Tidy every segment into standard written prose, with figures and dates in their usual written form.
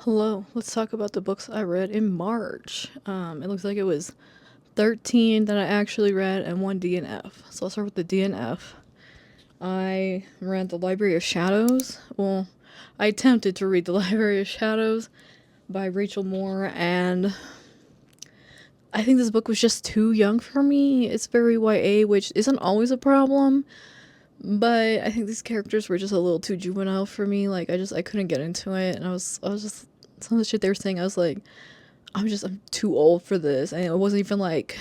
Hello, let's talk about the books I read in March. It looks like it was 13 that I actually read and one DNF. So I'll start with the DNF. I read The Library of Shadows. Well, I attempted to read The Library of Shadows by Rachel Moore, and I think this book was just too young for me. It's very YA, which isn't always a problem, but I think these characters were just a little too juvenile for me. Like I couldn't get into it, and I was just some of the shit they were saying. I was like, I'm too old for this, and it wasn't even like.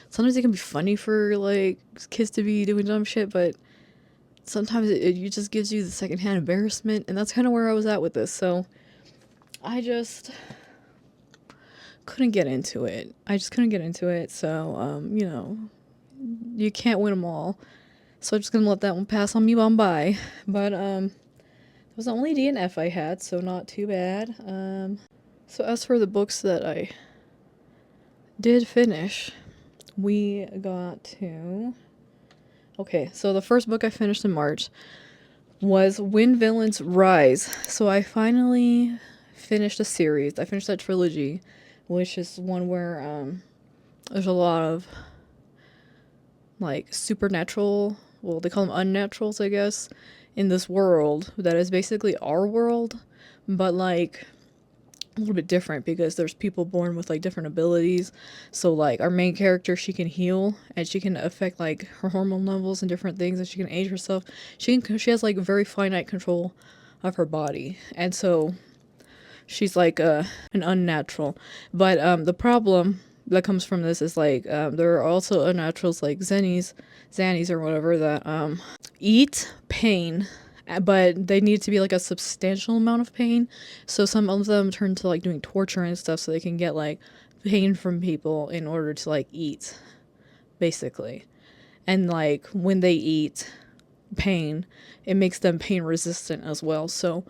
Sometimes it can be funny for like kids to be doing dumb shit, but sometimes it just gives you the secondhand embarrassment, and that's kind of where I was at with this. So I just couldn't get into it. I just couldn't get into it. So you can't win them all. So I'm just gonna let that one pass on me on by. But it was the only DNF I had, so not too bad. So as for the books that I did finish, we got to. Okay, so the first book I finished in March was When Villains Rise. So I finally finished a series. I finished that trilogy, which is one where there's a lot of like supernatural, well, they call them unnaturals, I guess, in this world that is basically our world, but like a little bit different because there's people born with like different abilities. So like our main character, she can heal and she can affect like her hormone levels and different things, and she can age herself. She has like very finite control of her body, and so she's like an unnatural. But the problem that comes from this is like there are also unnaturals like Zannies or whatever that eat pain, but they need to be like a substantial amount of pain. So some of them turn to like doing torture and stuff so they can get like pain from people in order to like eat, basically. And like when they eat pain, it makes them pain resistant as well. So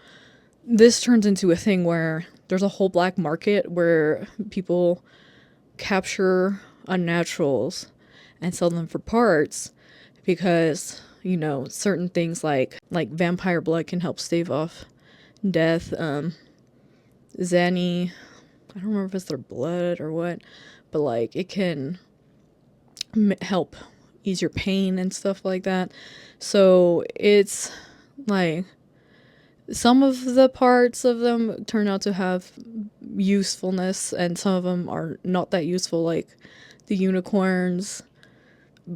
this turns into a thing where there's a whole black market where people capture unnaturals and sell them for parts because certain things like vampire blood can help stave off death. Zanny, I don't remember if it's their blood or what, but like it can help ease your pain and stuff like that. So it's like some of the parts of them turn out to have usefulness, and some of them are not that useful, like the unicorns.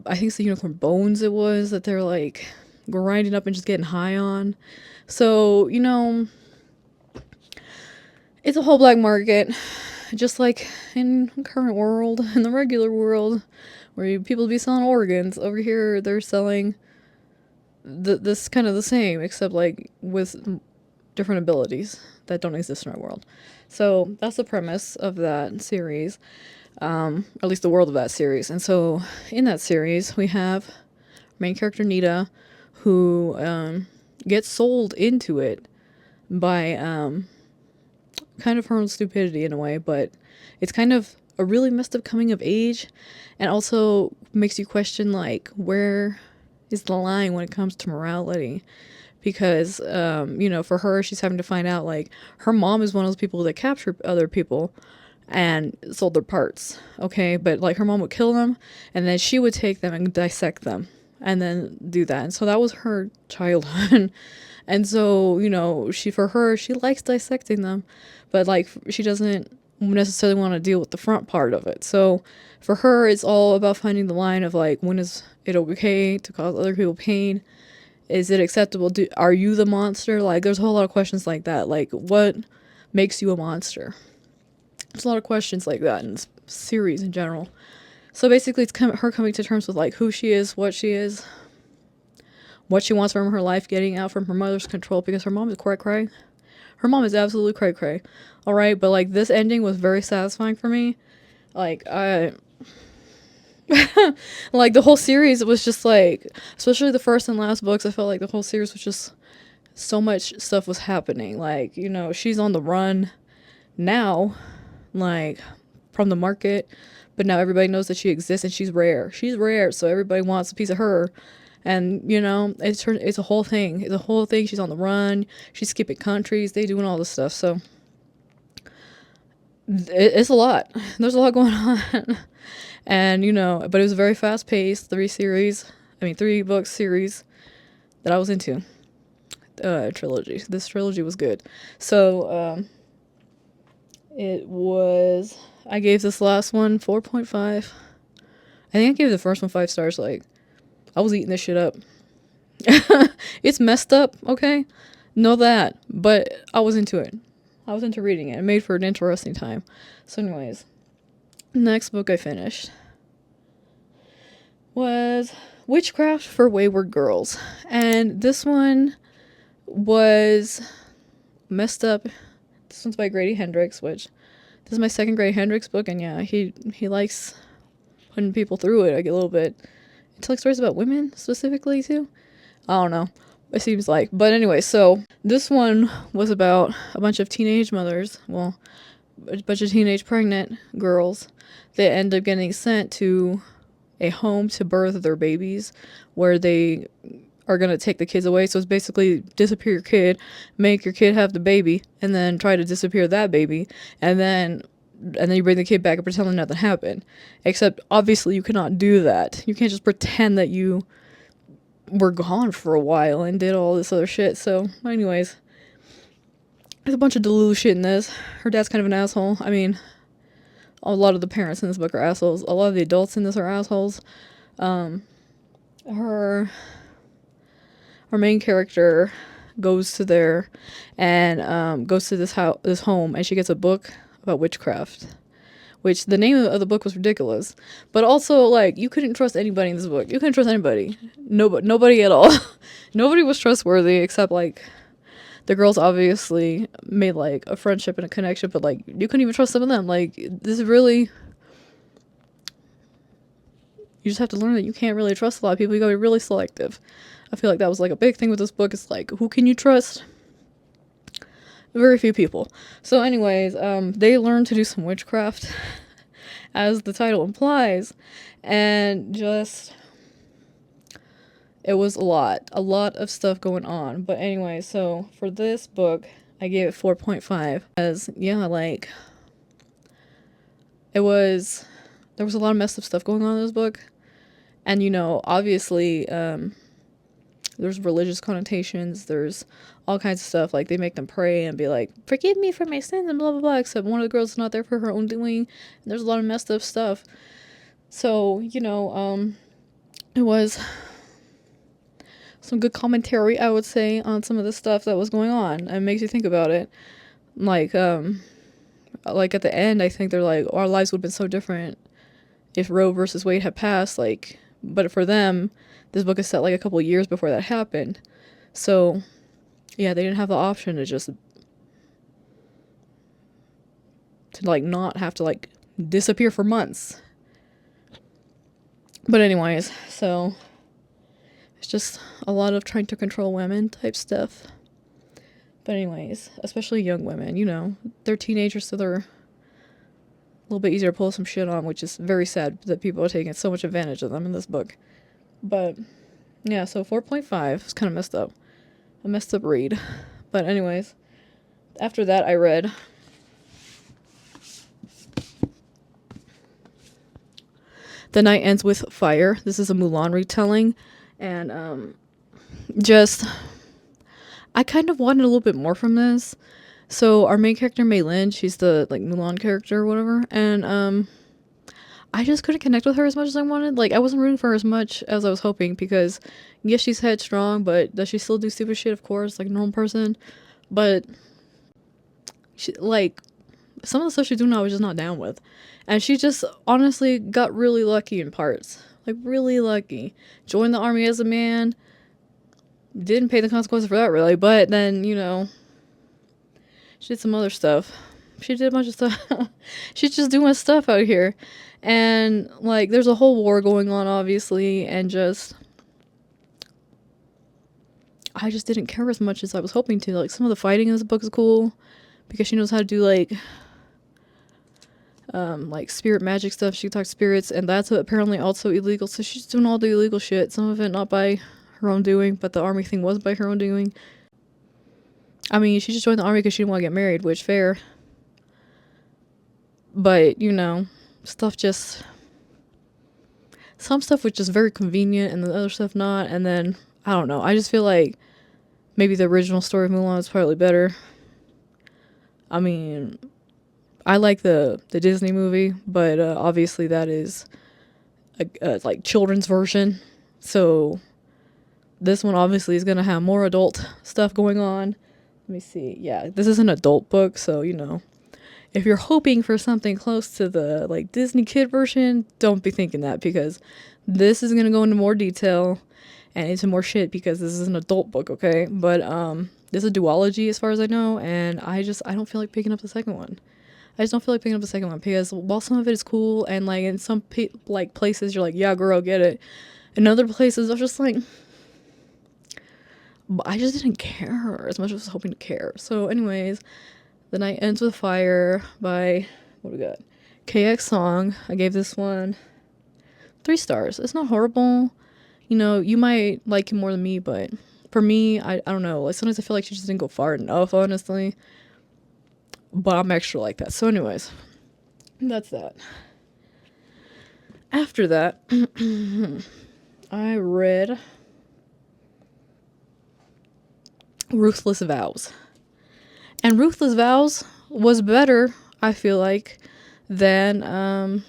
I think it's the unicorn bones it was that they're like grinding up and just getting high on. So, it's a whole black market, just like in the current world, in the regular world, where people be selling organs. Over here, they're selling this kind of the same, except like with different abilities that don't exist in our world. So that's the premise of that series, at least the world of that series. And so in that series, we have main character Nita, who gets sold into it by kind of her own stupidity in a way, but it's kind of a really messed up coming of age, and also makes you question like where is the line when it comes to morality. Because for her, she's having to find out like her mom is one of those people that captured other people and sold their parts, okay, but like her mom would kill them and then she would take them and dissect them and then do that. And so that was her childhood. And so she likes dissecting them, but like she doesn't necessarily want to deal with the front part of it. So for her, it's all about finding the line of like, when is it okay to cause other people pain? Is it acceptable? Are you the monster? Like, there's a whole lot of questions like that. Like, what makes you a monster? There's a lot of questions like that in this series in general. So basically, it's her coming to terms with like who she is, what she wants from her life, getting out from her mother's control, because her mom is cray-cray. Her mom is absolutely cray-cray. All right, but like this ending was very satisfying for me. Like like the whole series was just like, especially the first and last books, I felt like the whole series was just so much stuff was happening. Like, she's on the run now, like from the market, but now everybody knows that she exists and she's rare. She's rare, so everybody wants a piece of her. And it's a whole thing. It's a whole thing. She's on the run. She's skipping countries. They doing all this stuff. So It's a lot. There's a lot going on. And, you know, but it was a very fast paced 3 book series that I was into. Trilogy. This trilogy was good. So, I gave this last one 4.5. I think I gave the first one 5 stars. Like, I was eating this shit up. It's messed up, okay? Know that. But I was into it. I was into reading it. It made for an interesting time. So anyways, next book I finished was Witchcraft for Wayward Girls. And this one was messed up. This one's by Grady Hendrix, which this is my second Grady Hendrix book, and yeah, he likes putting people through it. I get a little bit into like stories about women specifically too. I don't know. It seems like. But anyway, so this one was about a bunch of teenage mothers, well, a bunch of teenage pregnant girls that end up getting sent to a home to birth their babies, where they are going to take the kids away. So it's basically disappear your kid, make your kid have the baby, and then try to disappear that baby, and then you bring the kid back and pretend like nothing happened. Except obviously you cannot do that. You can't just pretend that you were gone for a while and did all this other shit. So anyways, there's a bunch of delulu shit in this. Her dad's kind of an asshole. I mean, a lot of the parents in this book are assholes. A lot of the adults in this are assholes. Her main character goes to there and goes to this home, and she gets a book about witchcraft, which the name of the book was ridiculous. But also, like, you couldn't trust anybody in this book. You couldn't trust anybody. Nobody at all. Nobody was trustworthy except, like, the girls obviously made, like, a friendship and a connection, but, like, you couldn't even trust some of them. Like, this is really... You just have to learn that you can't really trust a lot of people. You gotta be really selective. I feel like that was, like, a big thing with this book. It's like, who can you trust? Very few people. So anyways, they learn to do some witchcraft, as the title implies, and just... It was a lot of stuff going on. But anyway, so for this book, I gave it 4.5. Because, yeah, like, there was a lot of messed up stuff going on in this book. And, you know, obviously, there's religious connotations, there's all kinds of stuff, like, they make them pray and be like, forgive me for my sins and blah, blah, blah, except one of the girls is not there for her own doing, and there's a lot of messed up stuff. So, you know, it was some good commentary, I would say, on some of the stuff that was going on. It makes you think about it. Like at the end, I think they're like, oh, our lives would have been so different if Roe versus Wade had passed, like, but for them, this book is set like a couple years before that happened. So, yeah, they didn't have the option to like, not have to, like, disappear for months. But anyways, so, it's just a lot of trying to control women type stuff. But anyways, especially young women, you know, they're teenagers, so they're a little bit easier to pull some shit on, which is very sad that people are taking so much advantage of them in this book. But, yeah, so 4.5 is kind of messed up. A messed up read. But anyways, after that I read The Night Ends with Fire. This is a Mulan retelling. And, I kind of wanted a little bit more from this. So our main character, Mei Lin, she's the, like, Mulan character or whatever, and, I just couldn't connect with her as much as I wanted. Like, I wasn't rooting for her as much as I was hoping, because, yes, she's headstrong, but does she still do stupid shit? Of course, like a normal person. But, she, like, some of the stuff she's doing I was just not down with. And she just, honestly, got really lucky in parts. Like, really lucky. Joined the army as a man. Didn't pay the consequences for that, really, but then, you know, she did some other stuff. She did a bunch of stuff. She's just doing stuff out here. And, like, there's a whole war going on, obviously, and I just didn't care as much as I was hoping to. Like, some of the fighting in this book is cool, because she knows how to do, like, spirit magic stuff. She talks spirits, and that's apparently also illegal, so she's doing all the illegal shit. Some of it not by her own doing, but the army thing was by her own doing. I mean, she just joined the army because she didn't want to get married, which, fair. But, you know, stuff just, some stuff was just very convenient and the other stuff not. And then, I don't know. I just feel like maybe the original story of Mulan is probably better. I mean, I like the Disney movie, but obviously that is a like children's version. So this one obviously is going to have more adult stuff going on. Let me see. Yeah, this is an adult book, so, you know, if you're hoping for something close to the like Disney kid version, don't be thinking that, because this is going to go into more detail and into more shit because this is an adult book, okay? But this is a duology as far as I know, and I don't feel like picking up the second one. I just don't feel like picking up the second one because while some of it is cool and like in some like places you're like, yeah, girl, get it. In other places I was just like, I just didn't care as much as I was hoping to care. So anyways, The Night Ends with Fire by, what do we got? KX Song. I gave this one 3 stars. It's not horrible. You know, you might like it more than me, but for me, I don't know. Like sometimes I feel like she just didn't go far enough, honestly. But I'm extra like that. So anyways, that's that. After that, I read Ruthless Vows. And Ruthless Vows was better, I feel like, than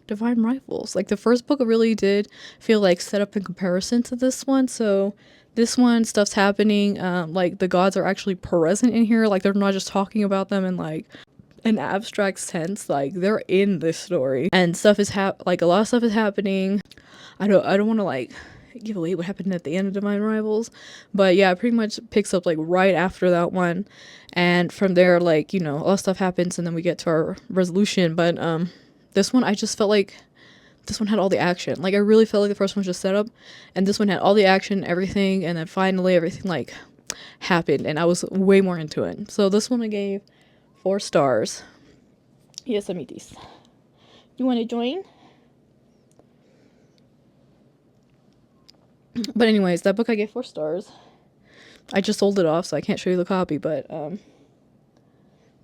Divine Rivals. Like the first book really did feel like set up in comparison to this one. So this one, stuff's happening. Like the gods are actually present in here. Like they're not just talking about them in like an abstract sense. Like they're in this story, and stuff is like a lot of stuff is happening. I don't want to like give away what happened at the end of Divine Rivals, but yeah, it pretty much picks up like right after that one, and from there, like, you know, a lot of stuff happens, and then we get to our resolution. But this one, I just felt like this one had all the action. Like I really felt like the first one was just set up, and this one had all the action, everything, and then finally everything like happened, and I was way more into it. So this one I gave 4 stars. Yes, amitis. You want to join? But anyways, that book I gave 4 stars. I just sold it off, so I can't show you the copy, but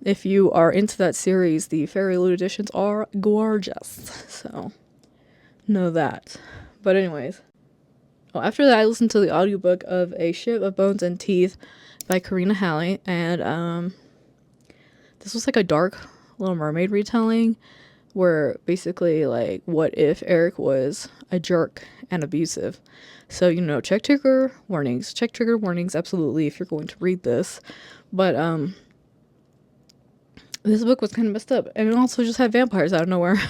if you are into that series, the Fairy Loot editions are gorgeous, so know that. But anyways, after that I listened to the audiobook of A Ship of Bones and Teeth by Karina Halley, and this was like a dark Little Mermaid retelling where basically like, what if Eric was a jerk and abusive? So, you know, check trigger warnings, absolutely, if you're going to read this. But this book was kind of messed up, and it also just had vampires out of nowhere.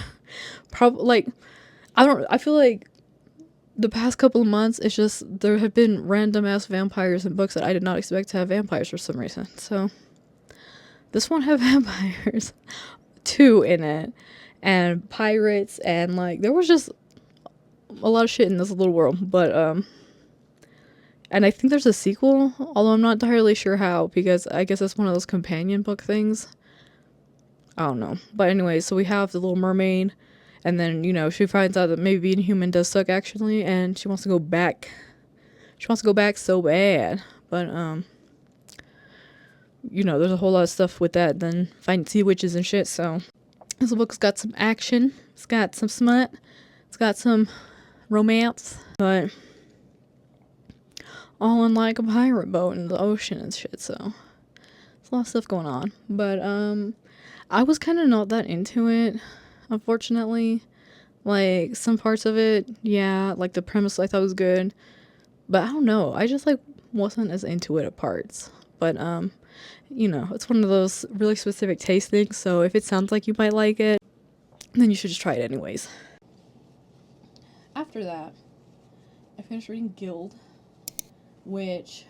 Probably like, I feel like the past couple of months, it's just there have been random ass vampires in books that I did not expect to have vampires for some reason. So this one had vampires, 2 in it, and pirates, and like there was just a lot of shit in this little world. But and I think there's a sequel, although I'm not entirely sure how, because I guess it's one of those companion book things. I don't know. But anyway, so we have the Little Mermaid, and then, you know, she finds out that maybe being human does suck actually, and she wants to go back. She wants to go back so bad. But you know, there's a whole lot of stuff with that than finding sea witches and shit. So this book's got some action, it's got some smut, it's got some romance, but all on like a pirate boat in the ocean and shit. So there's a lot of stuff going on. But I was kind of not that into it, unfortunately. Like some parts of it, yeah, like the premise I thought was good, but I don't know, I just like wasn't as into it at parts. But you know, it's one of those really specific taste things, so if it sounds like you might like it, then you should just try it anyways. After that, I finished reading Gild, which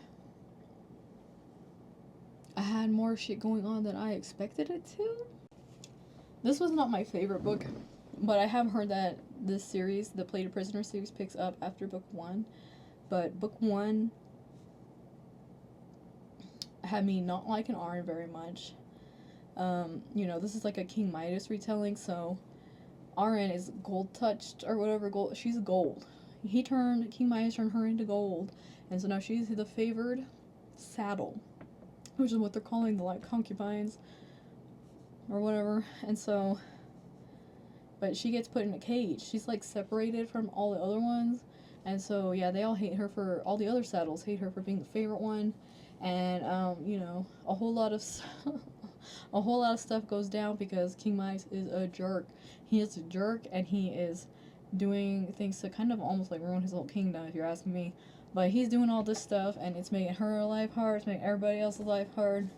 I had more shit going on than I expected it to. This was not my favorite book, but I have heard that this series, the Plated Prisoner series, picks up after book 1. But book 1 had me not liking Arryn very much. You know, this is like a King Midas retelling, so Arryn is gold touched or whatever. Gold, she's gold. King Midas turned her into gold, and so now she's the favored saddle, which is what they're calling the like concubines or whatever. And so but she gets put in a cage. She's like separated from all the other ones, and so yeah, they all hate her for, all the other saddles hate her for being the favorite one, and you know, a whole lot of a whole lot of stuff goes down because King Mice is a jerk. He is a jerk, and he is doing things to kind of almost like ruin his whole kingdom, if you're asking me. But he's doing all this stuff, and it's making her life hard, it's making everybody else's life hard,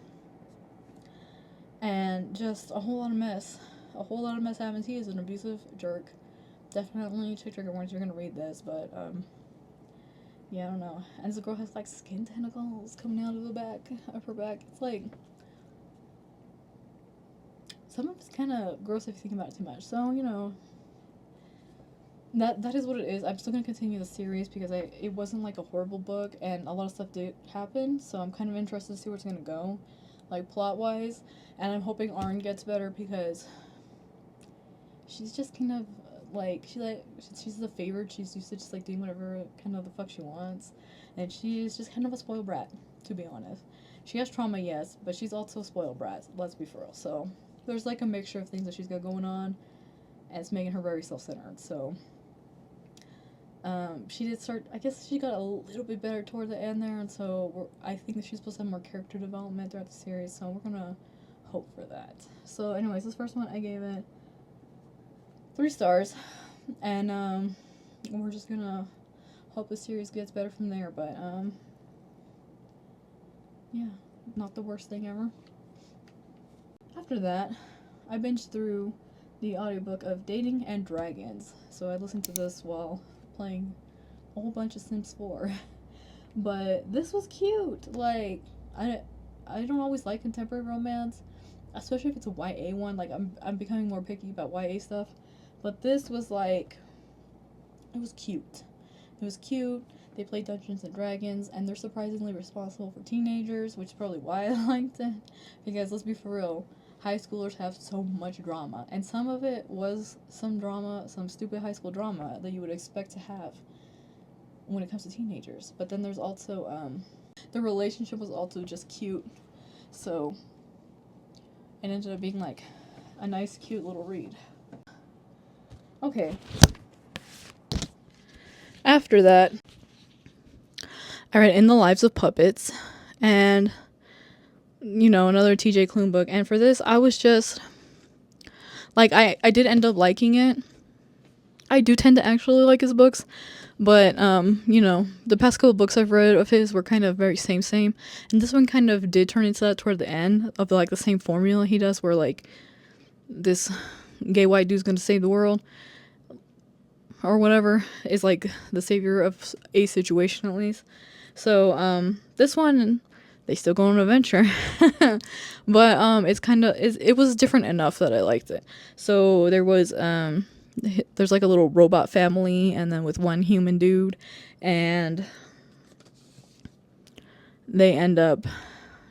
and just a whole lot of mess. A whole lot of mess happens. He is an abusive jerk. Definitely check trigger warnings, you're gonna read this, but yeah, I don't know. And this girl has like skin tentacles coming out of the back of her back. It's like, some of it's kind of gross if you think about it too much. So, you know, that is what it is. I'm still gonna continue the series because it wasn't like a horrible book, and a lot of stuff did happen. So I'm kind of interested to see where it's gonna go, like plot wise. And I'm hoping Arn gets better because she's just kind of like, she's the favorite. She's used to just like doing whatever kind of the fuck she wants, and she's just kind of a spoiled brat, to be honest. She has trauma, yes, but she's also a spoiled brat. Let's be for real. So there's like a mixture of things that she's got going on, and it's making her very self-centered. So she did start, I guess she got a little bit better toward the end there, and so I think that she's supposed to have more character development throughout the series, so we're gonna hope for that. So anyways, this first one I gave it 3 stars, and we're just gonna hope the series gets better from there. But yeah, not the worst thing ever. After that, I binged through the audiobook of Dating and Dragons. So I listened to this while playing a whole bunch of Sims 4. But this was cute. Like, I don't always like contemporary romance, especially if it's a YA one. Like, I'm becoming more picky about YA stuff. But this was like, it was cute. It was cute. They play Dungeons and Dragons, and they're surprisingly responsible for teenagers, which is probably why I liked it. Because let's be for real, high schoolers have so much drama, and some of it was some drama, some stupid high school drama that you would expect to have when it comes to teenagers. But then there's also, the relationship was also just cute, so it ended up being like a nice, cute little read. Okay. After that, I read In the Lives of Puppets, and, you know, another TJ Klune book. And for this, I was just, like, I did end up liking it. I do tend to actually like his books, but, you know, the past couple books I've read of his were kind of very same. And this one kind of did turn into that toward the end of, like, the same formula he does, where, like, this gay white dude's gonna save the world, or whatever, is like the savior of a situation, at least. So this one, they still go on an adventure, but it's kind of, it was different enough that I liked it. So there was there's like a little robot family, and then with one human dude, and they end up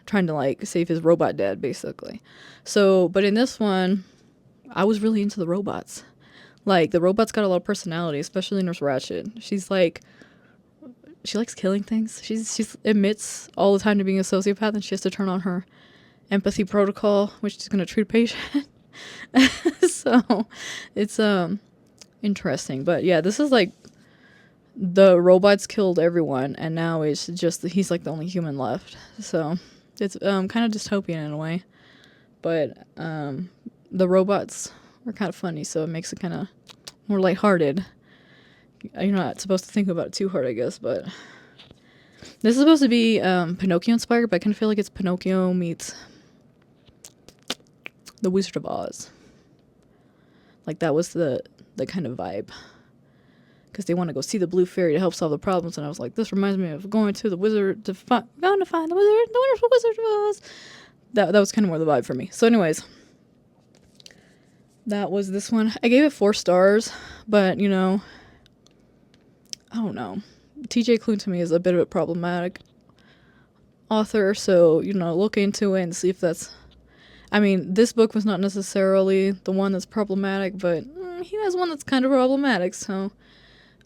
trying to like save his robot dad, basically. So, but in this one, I was really into the robots. Like, the robot's got a lot of personality, especially Nurse Ratched. She's like, she likes killing things. She's admits all the time to being a sociopath, and she has to turn on her empathy protocol, which she's gonna treat a patient. So it's interesting. But yeah, this is like, the robots killed everyone, and now it's just he's like the only human left. So it's kind of dystopian in a way, but the robots are kind of funny, so it makes it kind of more lighthearted. You're not supposed to think about it too hard, I guess, but this is supposed to be Pinocchio inspired, but I kind of feel like it's Pinocchio meets The Wizard of Oz. Like, that was the kind of vibe, because they want to go see the blue fairy to help solve the problems, and I was like, this reminds me of going to the wizard to find the wizard, the wonderful Wizard of Oz. That was kind of more the vibe for me. So anyways, that was this one. I gave it 4 stars, but, you know, I don't know. TJ Klune to me is a bit of a problematic author, so, you know, look into it and see if that's... I mean, this book was not necessarily the one that's problematic, but he has one that's kind of problematic, so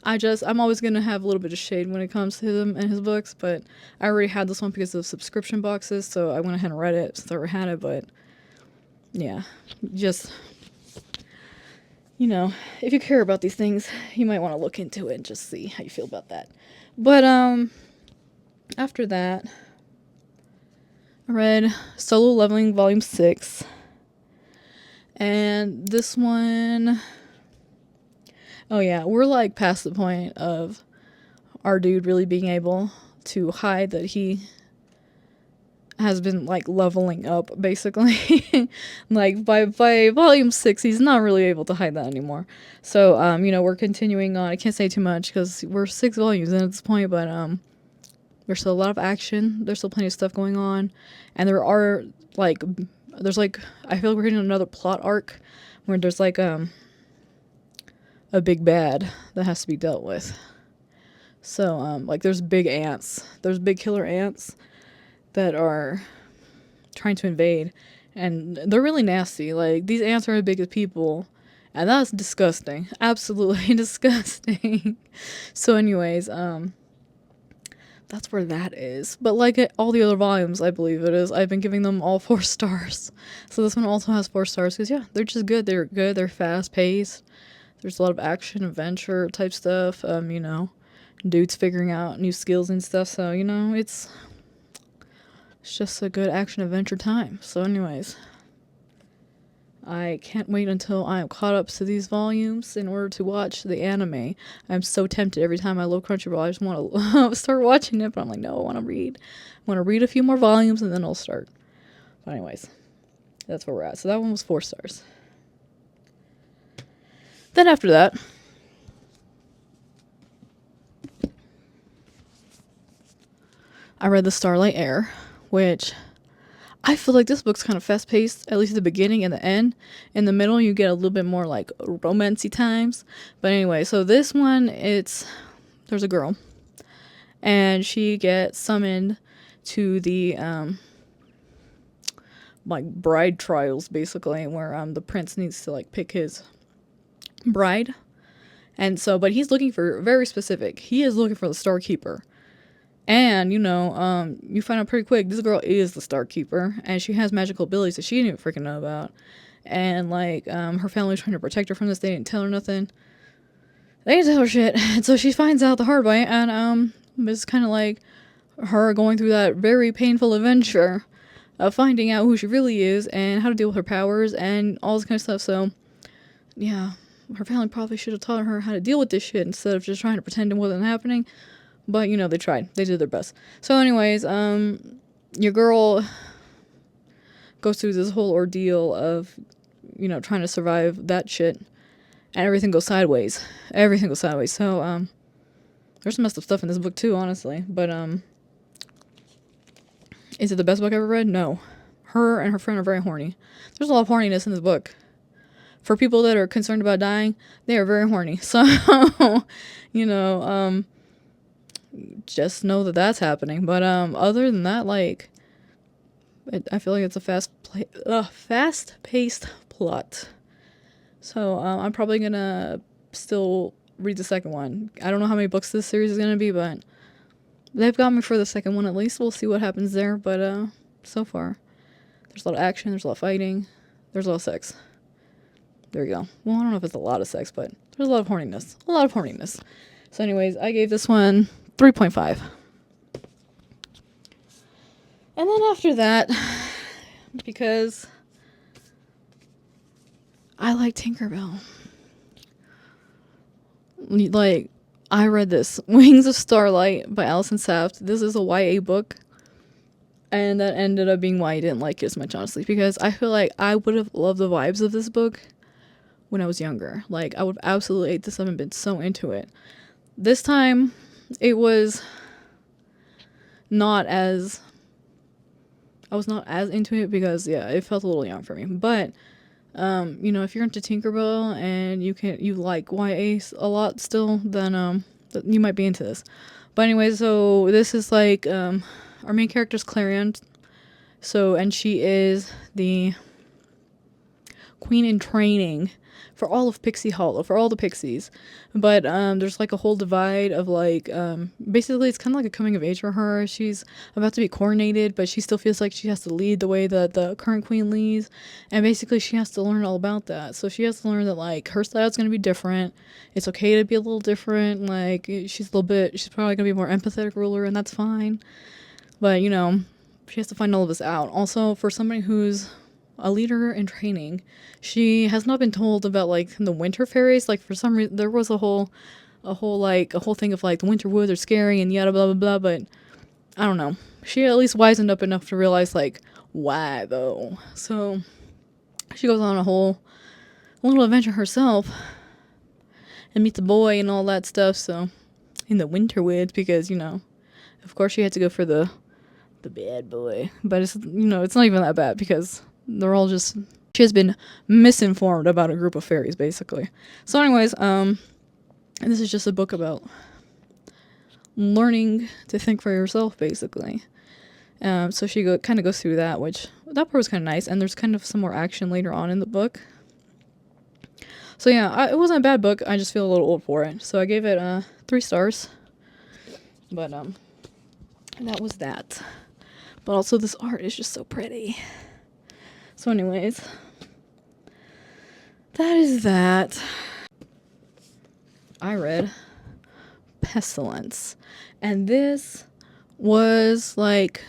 I'm always going to have a little bit of shade when it comes to him and his books, but I already had this one because of subscription boxes, so I went ahead and read it since I already had it. But yeah, just, you know, if you care about these things, you might want to look into it and just see how you feel about that. But after that, I read Solo Leveling Volume 6. And this one, oh yeah, we're like past the point of our dude really being able to hide that he has been like leveling up, basically. Like by volume 6, he's not really able to hide that anymore. So you know, we're continuing on. I can't say too much because we're 6 volumes in at this point, but there's still a lot of action. There's still plenty of stuff going on, and there are like, there's like, I feel like we're getting another plot arc where there's like a big bad that has to be dealt with. So like there's big ants. There's big killer ants that are trying to invade, and they're really nasty. Like, these ants are as big as people, and that's disgusting. Absolutely disgusting. So anyways, that's where that is. But like all the other volumes, I believe it is, I've been giving them all 4 stars. So this one also has 4 stars because, yeah, they're just good. They're good. They're fast paced. There's a lot of action, adventure type stuff. You know, dudes figuring out new skills and stuff. So, you know, it's just a good action adventure time. So anyways, I can't wait until I am caught up to these volumes in order to watch the anime. I'm so tempted every time I load Crunchyroll. I just want to start watching it, but I'm like, no, I want to read. I want to read a few more volumes and then I'll start. But anyways, that's where we're at. So that one was 4 stars. Then after that, I read the Starlight Heir, which I feel like this book's kind of fast paced, at least at the beginning and the end. In the middle, you get a little bit more like romancy times. But anyway, so this one, there's a girl, and she gets summoned to the like bride trials, basically, where the prince needs to like pick his bride. And so, but he's looking for very specific. He is looking for the Star Keeper. And, you know, you find out pretty quick, this girl is the Star Keeper, and she has magical abilities that she didn't even freaking know about. And, like, her family was trying to protect her from this. They didn't tell her nothing. They didn't tell her shit. And so she finds out the hard way, and, it's kind of like her going through that very painful adventure of finding out who she really is and how to deal with her powers and all this kind of stuff. So, yeah, her family probably should have taught her how to deal with this shit instead of just trying to pretend it wasn't happening. But, you know, they tried. They did their best. So anyways, your girl goes through this whole ordeal of, you know, trying to survive that shit. And everything goes sideways. Everything goes sideways. So, there's some messed up stuff in this book too, honestly. But, is it the best book I've ever read? No. Her and her friend are very horny. There's a lot of horniness in this book. For people that are concerned about dying, they are very horny. So, you know, just know that that's happening. But other than that, like, I feel like it's a fast-paced plot. So I'm probably gonna still read the second one. I don't know how many books this series is gonna be, but they've got me for the second one at least. We'll see what happens there. But so far, there's a lot of action. There's a lot of fighting. There's a lot of sex. There you go. Well, I don't know if it's a lot of sex, but there's a lot of horniness. A lot of horniness. So anyways, I gave this one 3.5. And then after that, because I like Tinkerbell. Like, I read this, Wings of Starlight by Alison Saft. This is a YA book. And that ended up being why I didn't like it as much, honestly. Because I feel like I would have loved the vibes of this book when I was younger. Like, I would have absolutely ate this up and been so into it. This time, it was not as... I was not as into it because, yeah, it felt a little young for me. But, you know, if you're into Tinkerbell and you like YA a lot still, then you might be into this. But anyway, so this is like, our main character is Clarion. So, and she is the queen in training for all of Pixie Hollow, for all the pixies. But there's like a whole divide of like basically it's kind of like a coming of age for her. She's about to be coronated, but she still feels like she has to lead the way that the current queen leads, and basically she has to learn all about that. So she has to learn that like her style's going to be different. It's okay to be a little different. Like she's probably going to be a more empathetic ruler, and that's fine. But you know, she has to find all of this out. Also, for somebody who's a leader in training, she has not been told about like the winter fairies. Like for some reason there was a whole thing of like the winter woods are scary and yada blah blah blah, but I don't know, she at least wisened up enough to realize like why though. So she goes on a little adventure herself and meets a boy and all that stuff, so in the winter woods, because you know, of course she had to go for the bad boy. But it's, you know, it's not even that bad because they're all just, she has been misinformed about a group of fairies basically. So anyways, and this is just a book about learning to think for yourself basically. So she kind of goes through that, which that part was kind of nice, and there's kind of some more action later on in the book. So yeah, it wasn't a bad book. I just feel a little old for it, so I gave it 3 stars. But that was that. But also this art is just so pretty. So anyways, that is that. I read Pestilence, and this was like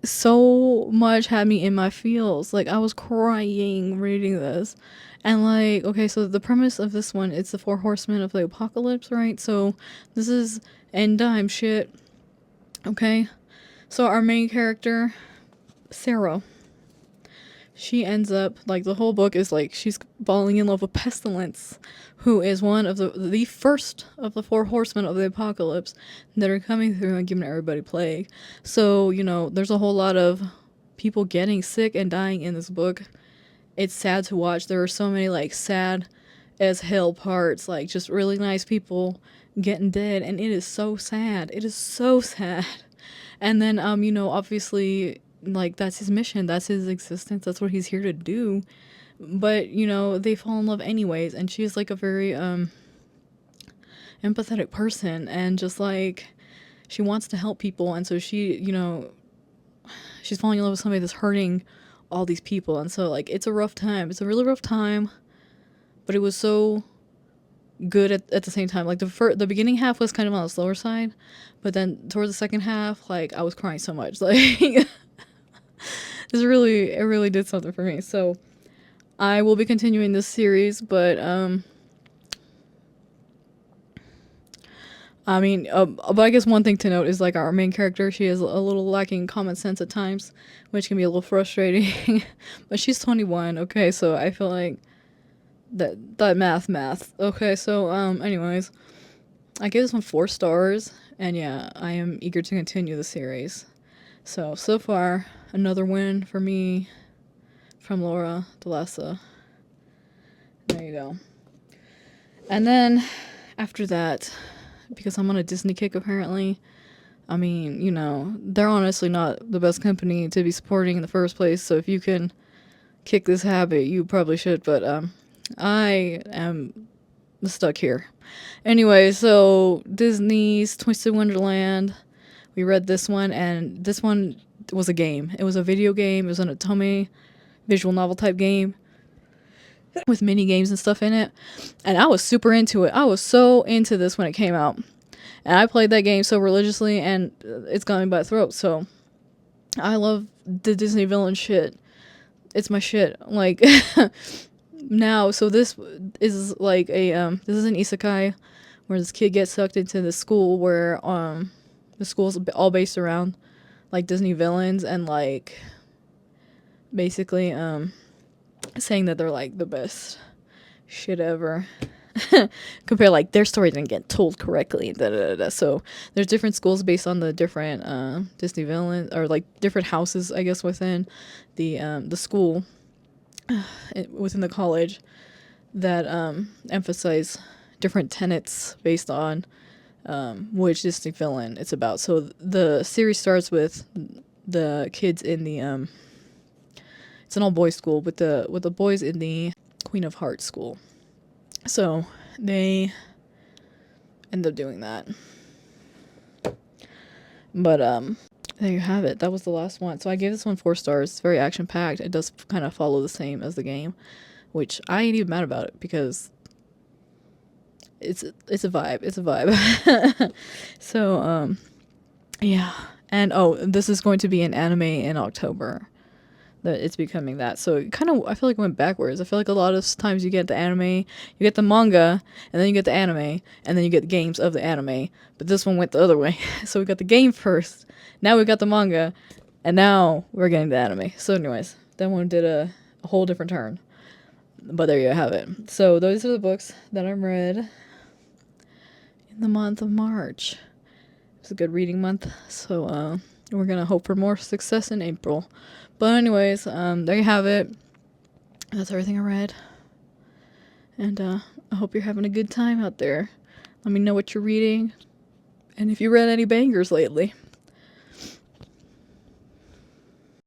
so much had me in my feels. Like I was crying reading this. And like, okay, so the premise of this one, it's the 4 horsemen of the apocalypse, right? So this is end time shit. Okay, so our main character, Sarah, she ends up, like, the whole book is like she's falling in love with Pestilence, who is one of the first of the 4 horsemen of the apocalypse that are coming through and giving everybody plague. So, you know, there's a whole lot of people getting sick and dying in this book. It's sad to watch. There are so many like sad as hell parts, like just really nice people getting dead, and it is so sad. It is so sad. And then you know, obviously, like, that's his mission, that's his existence, that's what he's here to do. But you know, they fall in love anyways, and she's like a very empathetic person, and just like she wants to help people, and so she, you know, she's falling in love with somebody that's hurting all these people, and so like it's a rough time. It's a really rough time, but it was so good at the same time. Like the beginning half was kind of on the slower side, but then towards the second half, like I was crying so much. Like it really did something for me. So I will be continuing this series, but I mean, but I guess one thing to note is like our main character, she is a little lacking common sense at times, which can be a little frustrating. But she's 21, okay, so I feel like that math. Okay, so anyways, I gave this one 4 stars, and yeah, I am eager to continue the series. So far, another win for me from Laura DeLassa. There you go. And then after that, because I'm on a Disney kick apparently, I mean, you know, they're honestly not the best company to be supporting in the first place, so if you can kick this habit, you probably should, but I am stuck here. Anyway, so Disney's Twisted-Wonderland, we read this one, and this one was a game. It was a video game. It was an Otome visual novel type game with mini games and stuff in it, and I was super into it. I was so into this when it came out, and I played that game so religiously, and it's got me by the throat. So I love the Disney villain shit. It's my shit. Like now, so this is like a this is an isekai where this kid gets sucked into the school where the school's all based around like Disney villains, and like basically saying that they're like the best shit ever. Compare like their story didn't get told correctly. So there's different schools based on the different Disney villains, or like different houses, I guess, within the school, within the college, that emphasize different tenets based on which Disney villain it's about. So the series starts with the kids in It's an all boys school with the boys in the Queen of Hearts school. So they end up doing that. But there you have it. That was the last one. So I gave this one 4 stars. It's very action packed. It does kind of follow the same as the game, which I ain't even mad about it because it's a vibe. It's a vibe. So yeah. And this is going to be an anime in October. That it's becoming that. So it kind of, I feel like it went backwards. I feel like a lot of times you get the anime, you get the manga, and then you get the anime, and then you get the games of the anime. But this one went the other way. So we got the game first, now we got the manga, and now we're getting the anime. So anyways, that one did a whole different turn. But there you have it. So those are the books that I read in the month of March. It's a good reading month. So we're going to hope for more success in April. But anyways, there you have it. That's everything I read. And I hope you're having a good time out there. Let me know what you're reading. And if you read any bangers lately.